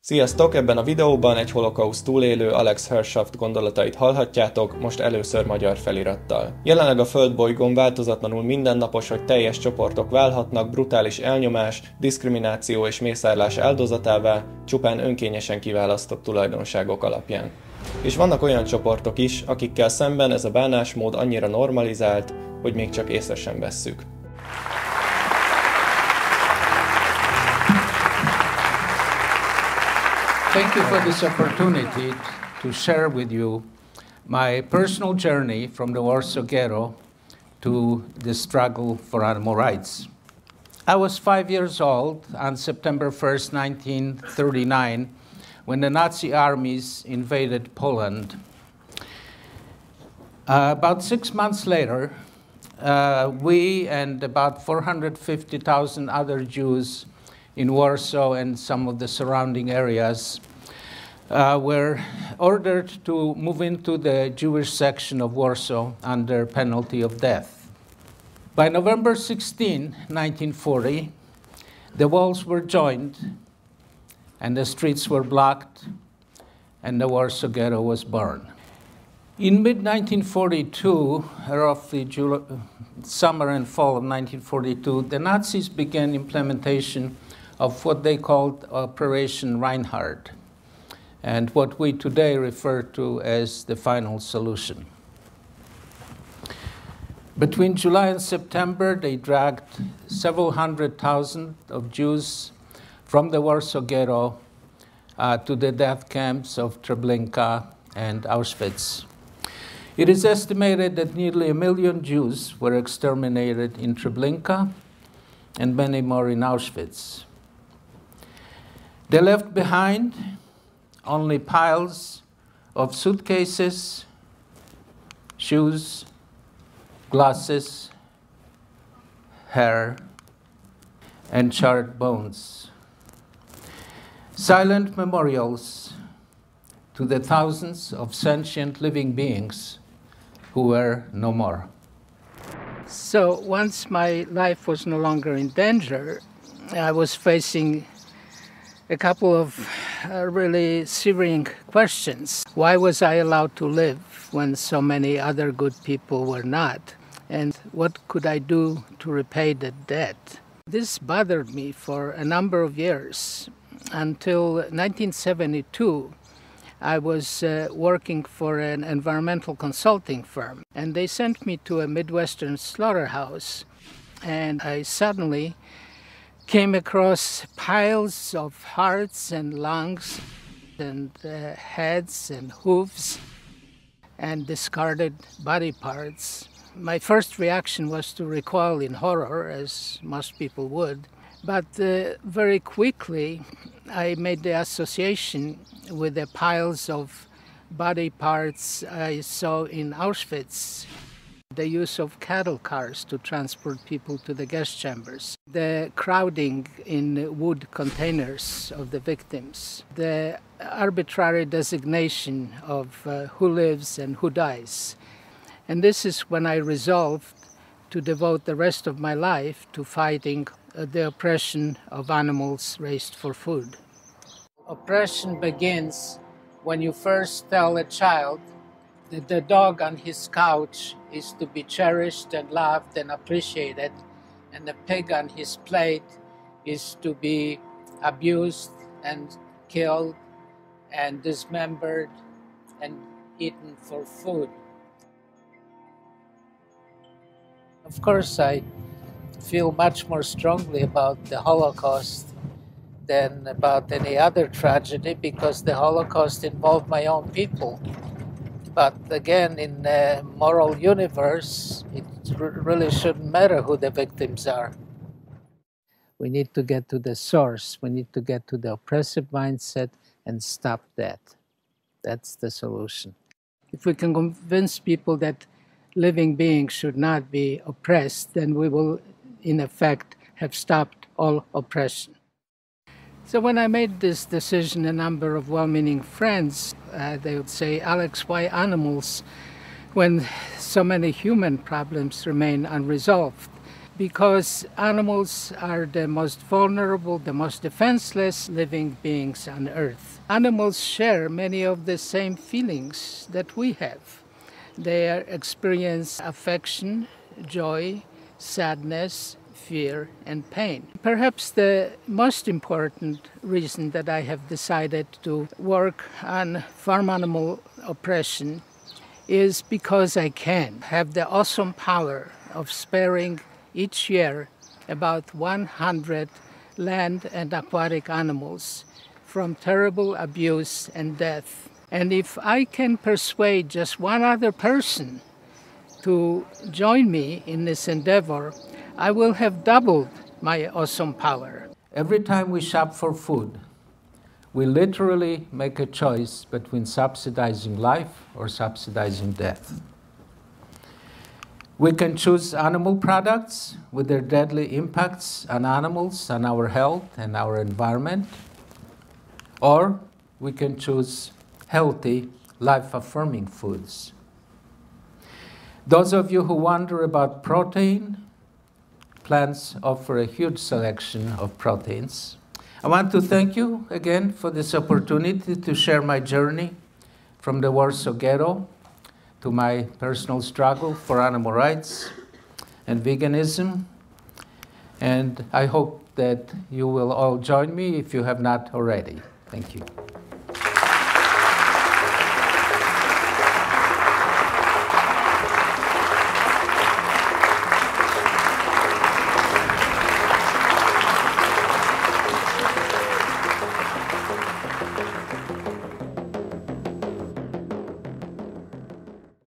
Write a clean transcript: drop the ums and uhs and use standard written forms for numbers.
Sziasztok! Ebben a videóban egy holokauszt túlélő Alex Hershaft gondolatait hallhatjátok, most először magyar felirattal. Jelenleg a Földbolygón változatlanul mindennapos, hogy teljes csoportok válhatnak brutális elnyomás, diszkrimináció és mészárlás áldozatává, csupán önkényesen kiválasztott tulajdonságok alapján. És vannak olyan csoportok is, akikkel szemben ez a bánásmód annyira normalizált, hogy még csak észre sem vesszük. Thank you for this opportunity to share with you my personal journey from the Warsaw Ghetto to the struggle for animal rights. I was 5 years old on September 1st, 1939, when the Nazi armies invaded Poland. About 6 months later, we and about 450,000 other Jews in Warsaw and some of the surrounding areas were ordered to move into the Jewish section of Warsaw under penalty of death. By November 16, 1940, the walls were joined and the streets were blocked and the Warsaw Ghetto was burned. In mid-1942, roughly summer and fall of 1942, the Nazis began implementation of what they called Operation Reinhardt, and what we today refer to as the final solution. Between July and September, they dragged several 100,000 of Jews from the Warsaw Ghetto to the death camps of Treblinka and Auschwitz. It is estimated that nearly 1 million Jews were exterminated in Treblinka and many more in Auschwitz. They left behind only piles of suitcases, shoes, glasses, hair, and charred bones. Silent memorials to the thousands of sentient living beings who were no more. So once my life was no longer in danger, I was facing a couple of really searing questions. Why was I allowed to live when so many other good people were not? And what could I do to repay the debt? This bothered me for a number of years. Until 1972, I was working for an environmental consulting firm, and they sent me to a Midwestern slaughterhouse, and I suddenly came across piles of hearts and lungs and heads and hooves and discarded body parts. My first reaction was to recoil in horror, as most people would, but very quickly I made the association with the piles of body parts I saw in Auschwitz. The use of cattle cars to transport people to the gas chambers, the crowding in wood containers of the victims, the arbitrary designation of who lives and who dies. And this is when I resolved to devote the rest of my life to fighting the oppression of animals raised for food. Oppression begins when you first tell a child that the dog on his couch is to be cherished and loved and appreciated, and the pig on his plate is to be abused and killed and dismembered and eaten for food. Of course, I feel much more strongly about the Holocaust than about any other tragedy, because the Holocaust involved my own people. But again, in a moral universe, it really shouldn't matter who the victims are. We need to get to the source. We need to get to the oppressive mindset and stop that. That's the solution. If we can convince people that living beings should not be oppressed, then we will, in effect, have stopped all oppression. So when I made this decision, a number of well-meaning friends, they would say, Alex, why animals when so many human problems remain unresolved? because animals are the most vulnerable, the most defenseless living beings on Earth. Animals share many of the same feelings that we have. They experience affection, joy, sadness, fear, and pain. Perhaps the most important reason that I have decided to work on farm animal oppression is because I can have the awesome power of sparing each year about 100 land and aquatic animals from terrible abuse and death. And if I can persuade just one other person to join me in this endeavor, I will have doubled my awesome power. Every time we shop for food, we literally make a choice between subsidizing life or subsidizing death. We can choose animal products with their deadly impacts on animals, on our health and our environment, or we can choose healthy, life-affirming foods. Those of you who wonder about protein, plants offer a huge selection of proteins. I want to thank you again for this opportunity to share my journey from the Warsaw Ghetto to my personal struggle for animal rights and veganism. And I hope that you will all join me if you have not already. Thank you.